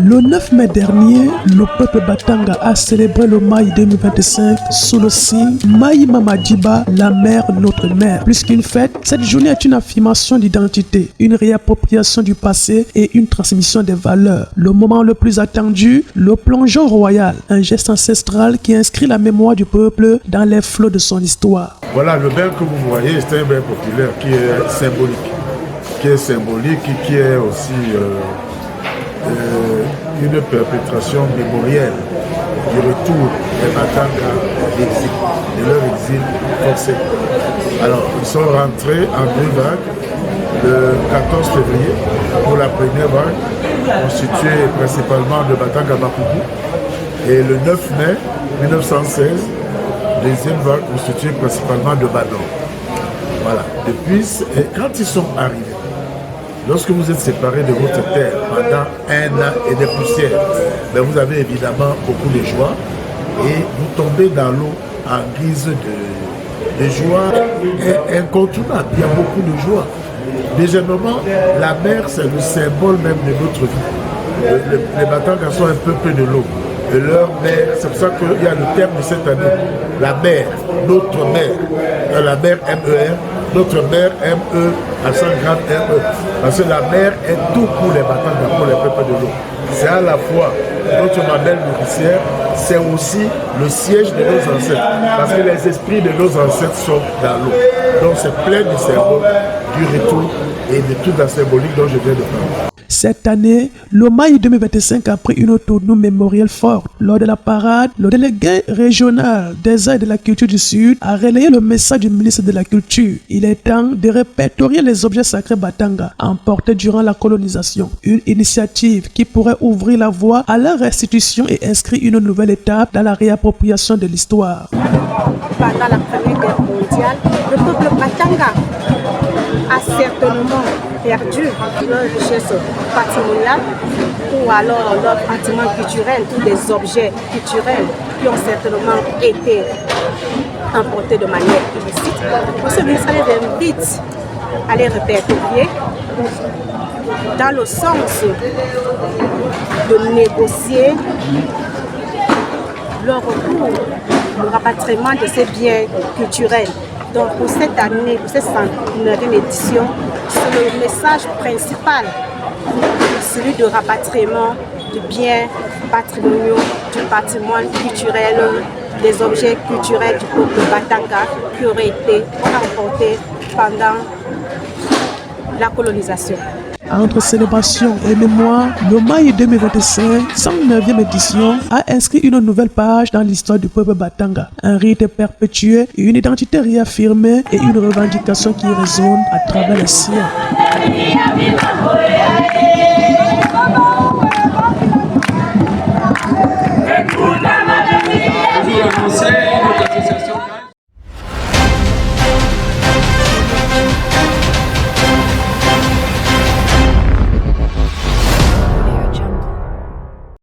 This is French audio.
Le 9 mai dernier, le peuple Batanga a célébré le Maï 2025 sous le signe Maï Mamadiba, la mère, notre mère. Plus qu'une fête, cette journée est une affirmation d'identité, une réappropriation du passé et une transmission des valeurs. Le moment le plus attendu, le plongeon royal, un geste ancestral qui inscrit la mémoire du peuple dans les flots de son histoire. Voilà, le bain que vous voyez, c'est un bain populaire qui est symbolique, qui est aussi une perpétration mémorielle du retour des Batanga d'exil, de leur exil forcé. Alors, ils sont rentrés en deux vagues le 14 février pour la première vague, constituée principalement de Batanga Bakougou, et le 9 mai 1916, deuxième vague constituée principalement de Badon. Voilà. Depuis, quand ils sont arrivés, lorsque vous êtes séparés de votre terre pendant un an et des poussières, ben vous avez évidemment beaucoup de joie et vous tombez dans l'eau en guise de joie incontournable. Il y a beaucoup de joie. Deuxièmement, la mer, c'est le symbole même de notre vie. Les Batangas sont un peuple de l'eau. Et leur mère, c'est pour ça qu'il y a le terme de cette année, la mère, notre mère. La mère M-E-R, notre mère M-E, accent grave M-E. Parce que la mer est tout pour les Batangas, pour les peuples de l'eau. C'est à la fois notre mamelle nourricière, c'est aussi le siège de nos ancêtres. Parce que les esprits de nos ancêtres sont dans l'eau. Donc c'est plein de symboles du retour et de toute la symbolique dont je viens de parler. Cette année, le Maï 2025 a pris une tournure mémorielle forte. Lors de la parade, le délégué régional des arts et de la culture du Sud a relayé le message du ministre de la Culture. Il est temps de répertorier les objets sacrés Batanga emportés durant la colonisation. Une initiative qui pourrait ouvrir la voie à leur restitution et inscrire une nouvelle étape dans la réappropriation de l'histoire. Pendant la Première Guerre mondiale, le peuple Batanga a certainement perdu leur richesse patrimoniale ou alors leur patrimoine culturel ou des objets culturels qui ont certainement été emportés de manière illicite. Pour ce ministère les invite à les répertorier dans le sens de négocier leur recours, le rapatriement de ces biens culturels. Donc pour cette année, pour cette 109e édition, c'est le message principal, celui de rapatriement de biens patrimoniaux, du patrimoine culturel, des objets culturels du peuple Batanga qui auraient été emportés pendant la colonisation. Entre célébration et mémoire, le Maï 2025, 109e édition, a inscrit une nouvelle page dans l'histoire du peuple Batanga. Un rite perpétué, une identité réaffirmée et une revendication qui résonne à travers les siècles.